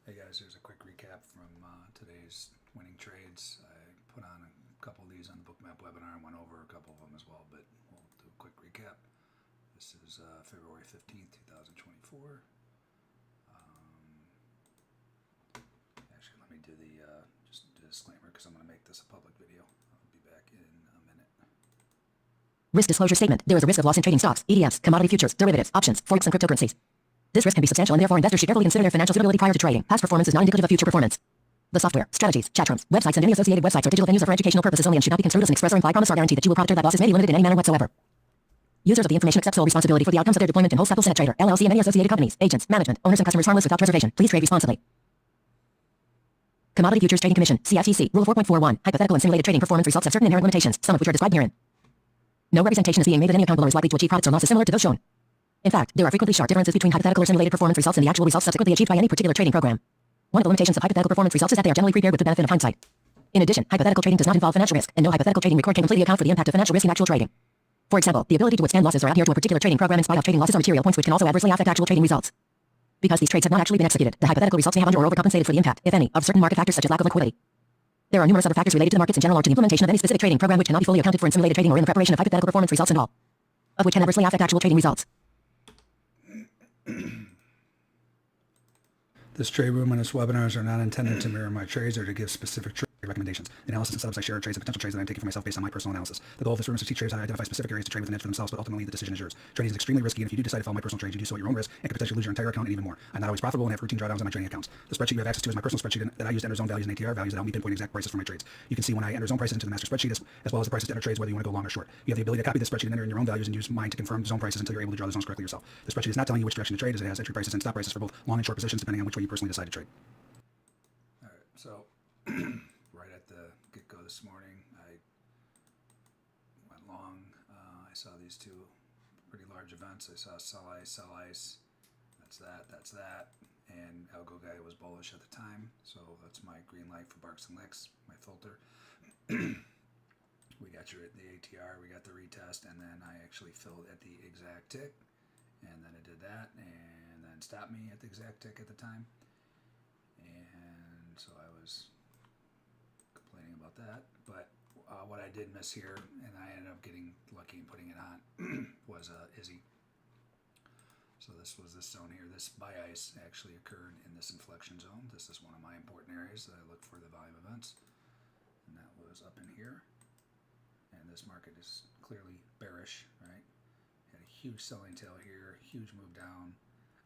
Hey guys, here's a quick recap from today's winning trades. I put on a couple of these on the Bookmap webinar and went over a couple of them as well, but we'll do a quick recap. This is February 15th, 2024. Actually, let me do the just a disclaimer because I'm going to make this a public video. I'll be back in a minute. Risk disclosure statement. There is a risk of loss in trading stocks, ETFs, commodity futures, derivatives, options, forex, and cryptocurrencies. This risk can be substantial, and therefore investors should carefully consider their financial suitability prior to trading. Past performance is not indicative of future performance. The software, strategies, chat rooms, websites, and any associated websites or digital venues are for educational purposes only and should not be construed as an express or implied promise or guarantee that you will profit or that losses may be limited in any manner whatsoever. Users of the information accept sole responsibility for the outcomes of their deployment and Wholesale Trader, LLC, and any associated companies, agents, management, owners, and customers harmless without reservation. Please trade responsibly. Commodity Futures Trading Commission, CFTC, Rule 4.41. Hypothetical and simulated trading performance results have certain inherent limitations, some of which are described herein. No representation is being made that any account below is likely to achieve profits or losses similar to those shown. In fact, there are frequently sharp differences between hypothetical or simulated performance results and the actual results subsequently achieved by any particular trading program. One of the limitations of hypothetical performance results is that they are generally prepared with the benefit of hindsight. In addition, hypothetical trading does not involve financial risk, and no hypothetical trading record can completely account for the impact of financial risk in actual trading. For example, the ability to withstand losses or adhere to a particular trading program in spite of trading losses are material points which can also adversely affect actual trading results. Because these trades have not actually been executed, the hypothetical results may have under or overcompensated for the impact, if any, of certain market factors such as lack of liquidity. There are numerous other factors related to the markets in general or to the implementation of any specific trading program which cannot be fully accounted for in simulated trading or in the preparation of hypothetical performance results and all of which can adversely affect actual trading results. This trade room and its webinars are not intended to mirror my trades or to give specific trade recommendations. The analysis and setups I share are trades and potential trades that I'm taking for myself based on my personal analysis. The goal of this room is to teach traders how to identify specific areas to trade with an edge for themselves, but ultimately the decision is yours. Trading is extremely risky, and if you do decide to follow my personal trades, you do so at your own risk and could potentially lose your entire account and even more. I'm not always profitable and have routine drawdowns on my trading accounts. The spreadsheet you have access to is my personal spreadsheet that I use to enter zone values and ATR values that help me pinpoint exact prices for my trades. You can see when I enter zone prices into the master spreadsheet as well as the prices to enter trades, whether you want to go long or short. You have the ability to copy the spreadsheet and enter in your own values and use mine to confirm zone prices until you're able to draw the zones correctly yourself. The spreadsheet is not telling you which direction to trade, as it has entry prices and stop prices for both long and short positions depending on which way you personally decide to trade. All right, so right at the get-go this morning, I went long. I saw these two pretty large events. I saw sell ice, that's that, and algo guy was bullish at the time, so that's my green light for barks and licks, my filter. We got the ATR, we got the retest, and then I actually filled at the exact tick, and then it did that, and then stopped me at the exact tick at the time, and so I was complaining about that. But what I did miss here, and I ended up getting lucky and putting it on, was Izzy. So this was this zone here. This buy ice actually occurred in this inflection zone. This is one of my important areas that I look for the volume events, and that was up in here. And this market is clearly bearish, right? Had a huge selling tail here, huge move down.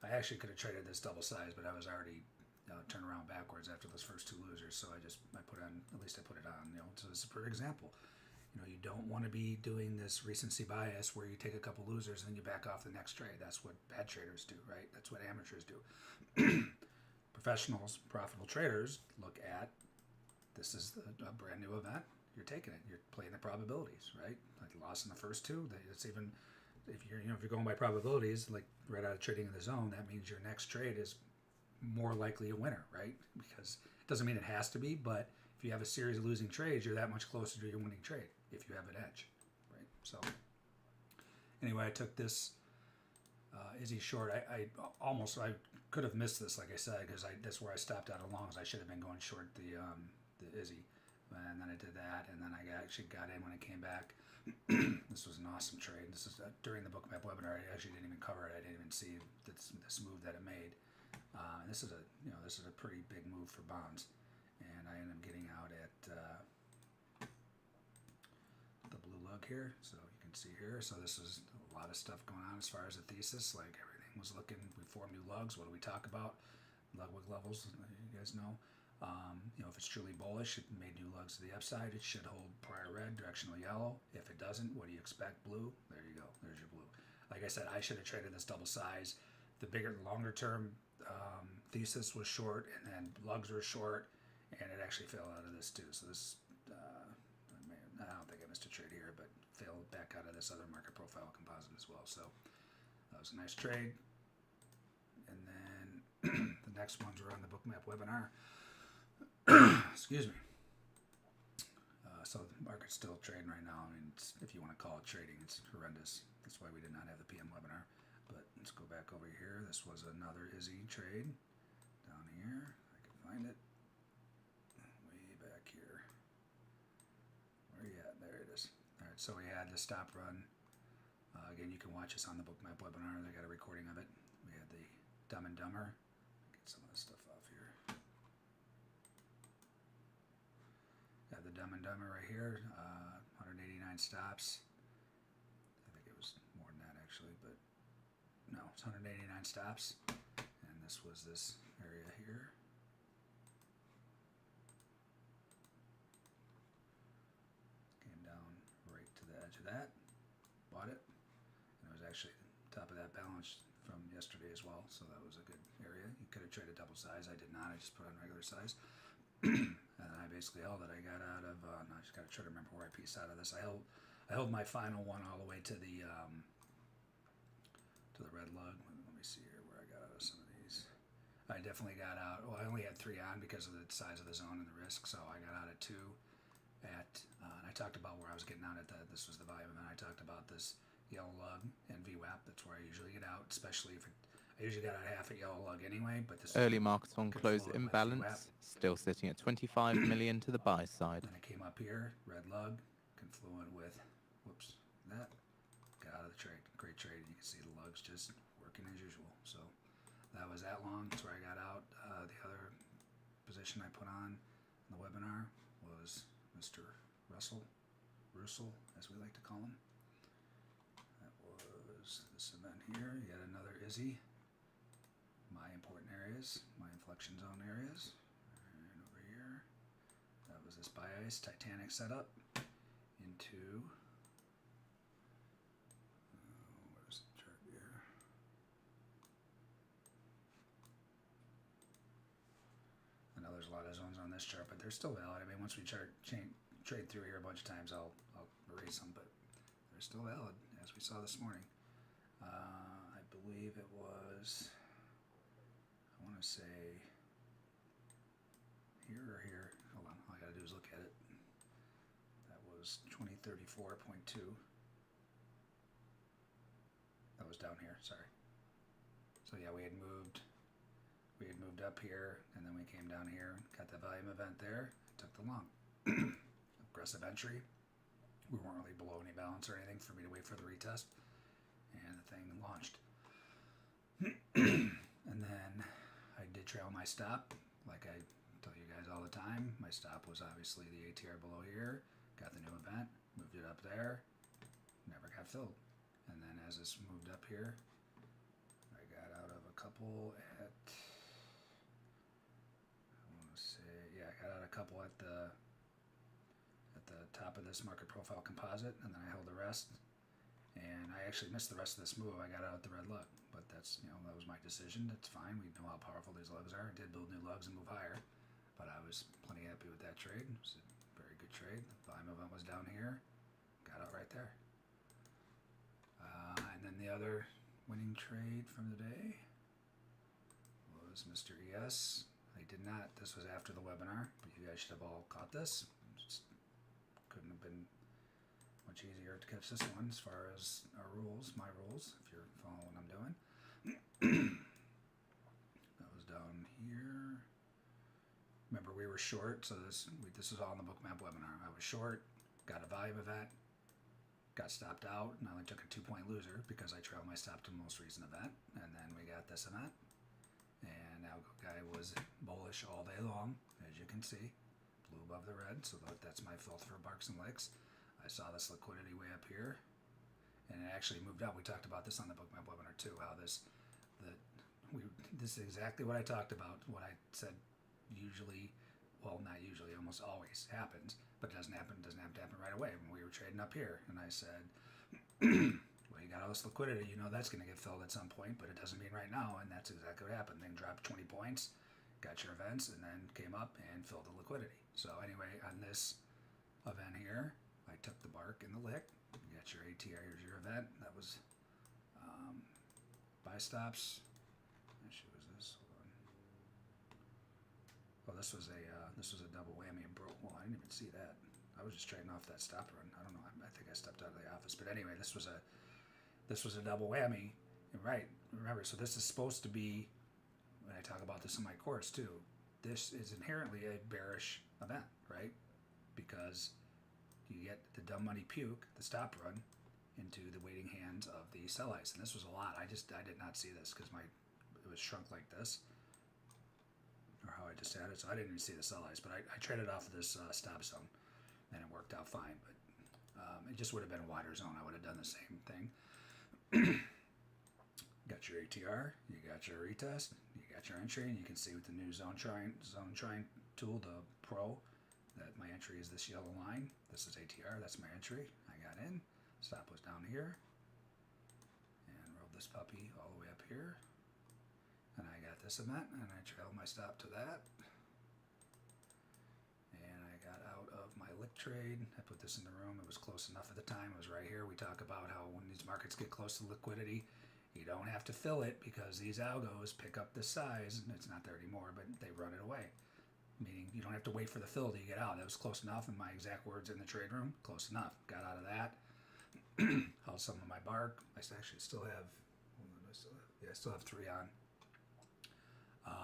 I actually could have traded this double size, but I was already turned around backwards after those first two losers. So I put on, at least I put it on, so this is a perfect example. You don't want to be doing this recency bias where you take a couple losers and then you back off the next trade. That's what bad traders do, right? That's what amateurs do. Professionals, profitable traders look at, this is a brand new event. You're taking it. You're playing the probabilities, right? Like loss in the first two. It's even if you're going by probabilities, like right out of trading in the zone, that means your next trade is more likely a winner, right? Because it doesn't mean it has to be, but if you have a series of losing trades, you're that much closer to your winning trade if you have an edge, right? So anyway, I took this Izzy short. I could have missed this, like I said, because that's where I stopped out along. I should have been going short the Izzy, and then I did that, and then I actually got in when it came back. This was an awesome trade. This is during the Bookmap webinar. I actually didn't even cover it. I didn't even see this move that it made. This is a pretty big move for bonds, and I ended up getting out at the blue lug here. So you can see here. So this is a lot of stuff going on as far as the thesis. Like everything was looking. We formed new lugs. What do we talk about? Ludwig levels. You guys know. If it's truly bullish, it made new lugs to the upside. It should hold prior red, directional yellow. If it doesn't, what do you expect? Blue. There you go. There's your blue. Like I said, I should have traded this double size. The bigger, longer term thesis was short, and then lugs were short, and it actually fell out of this too. So this, I don't think I missed a trade here, but fell back out of this other market profile composite as well. So that was a nice trade. And then the next ones were on the Bookmap webinar. Excuse me. So the market's still trading right now. I mean, if you want to call it trading, it's horrendous. That's why we did not have the PM webinar. But let's go back over here. This was another Izzy trade down here. I had the stop run. Again, you can watch this on the Bookmap webinar. They got a recording of it. We had the Dumb and Dumber. Get some of this stuff off here. Got the Dumb and Dumber right here. 189 stops. I think it was more than that actually, but no, it's 189 stops. And this was this area here. Came down right to the edge of that. Bought it. And it was actually top of that balance from yesterday as well, so that was a good area. You could have traded double size. I did not. I just put on regular size. And I basically held it. I got out of. No, I just got to try to remember where I pieced out of this. I held my final one all the way to the red lug. Let me see here where I got out of some of these. I definitely got out. Well, I only had 3 on because of the size of the zone and the risk, so I got out at 2. And I talked about where I was getting out at that. This was the volume, and I talked about this yellow lug and VWAP. That's where I usually get out, especially if I usually got out half at yellow lug anyway. But this Early market on close confluent with imbalance, VWAP. still sitting at 25 million to the buy side. Then I came up here, red lug, confluent with, whoops, that. Got out of the trade. Great trade. You can see the lugs just working as usual. So that was that long. That's where I got out. The other position I put on in the webinar was Mr. Russell, as we like to call him. That was this event here. Yet another Izzy. My important areas, my inflection zone areas. And over here, that was this buy ice Titanic setup into. Where's the chart here? I know there's a lot of zones on this chart, but they're still valid. I mean, once we trade through here a bunch of times, I'll erase them, but they're still valid, as we saw this morning. I believe it was, I want to say here or here. Hold on, all I gotta do is look at it. That was 2034.2. That was down here, sorry. So yeah, we had moved up here, and then we came down here, got the volume event there, took the long. Aggressive entry. We weren't really below any balance or anything for me to wait for the retest, and the thing launched. And then I did trail my stop, like I tell you guys all the time. My stop was obviously the ATR below here. Got the new event, moved it up there, never got filled. And then as this moved up here, I got out of a couple at, I want to say, yeah, I got out a couple at the top of this market profile composite, and then I held the rest. And I actually missed the rest of this move. I got out the red lug, but that's, that was my decision. That's fine. We know how powerful these lugs are. I did build new lugs and move higher, but I was plenty happy with that trade. It was a very good trade. The volume event was down here. Got out right there. And then the other winning trade from the day was Mr. ES. I did not. This was after the webinar, but you guys should have all caught this. Just couldn't have been much easier to catch this one as far as our rules, my rules, if you're following what I'm doing. That was down here. Remember, we were short, so this is all in the Bookmap webinar. I was short, got a volume event, got stopped out, and I only took a 2-point loser because I trailed my stop to the most recent event, and then we got this event. And now guy was bullish all day long, as you can see. Blue above the red, so that's my filter for barks and licks. I saw this liquidity way up here, and it actually moved up. We talked about this on the Bookmap webinar too, how this is exactly what I talked about, what I said usually, well, not usually, almost always happens, but it doesn't have to happen right away. When we were trading up here, and I said, well, you got all this liquidity, that's going to get filled at some point, but it doesn't mean right now, and that's exactly what happened. Then dropped 20 points, got your events, and then came up and filled the liquidity. So anyway, on this event here, I took the bark and the lick. You got your ATR, here's your event. That was buy stops. Actually, was this? Hold on. Oh, this was a double whammy and broke. Well, I didn't even see that. I was just trading off that stop run. I don't know. I think I stepped out of the office, but anyway, this was a double whammy. Right. Remember, so this is supposed to be. When I talk about this in my course too, this is inherently a bearish event, right? Because you get the dumb money puke, the stop run, into the waiting hands of the sell ice. And this was a lot. I did not see this because it was shrunk like this, or how I just had it. So I didn't even see the sell ice, but I traded off of this stop zone, and it worked out fine. But it just would have been a wider zone. I would have done the same thing. Got your ATR, you got your retest, you got your entry, and you can see with the new zone trying tool, the Pro, that my entry is this yellow line. This is ATR, that's my entry. I got in, stop was down here, and rolled this puppy all the way up here. And I got this event, and I trailed my stop to that. And I got out of my lick trade. I put this in the room. It was close enough at the time. It was right here. We talk about how when these markets get close to liquidity, you don't have to fill it because these algos pick up the size, and it's not there anymore, but they run it away. Meaning you don't have to wait for the fill to get out. That was close enough, in my exact words in the trade room. Close enough. Got out of that. Held some of my bark. I actually still have, I still have 3 on.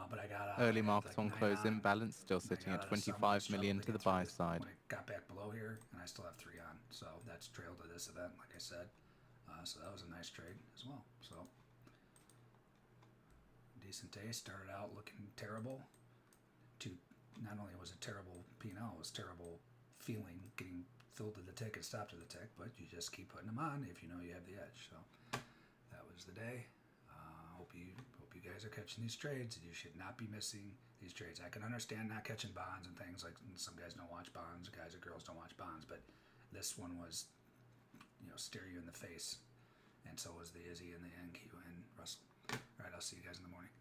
But I got out Early at markets like on 9 closing on. balance still I sitting got at out of some, 25 million struggled to the get through buy this side. when it got back below here, and I still have 3 on. So that's trailed to this event, like I said. So that was a nice trade as well. So decent day. Started out looking terrible. Not only was it terrible P&L, it was terrible feeling getting filled to the tick and stopped to the tick, but you just keep putting them on if you know you have the edge. So that was the day. Hope you guys are catching these trades. You should not be missing these trades. I can understand not catching bonds and things, like some guys don't watch bonds, guys or girls don't watch bonds, but this one was, stare you in the face, and so was the Izzy and the NQ and Russell. All right, I'll see you guys in the morning.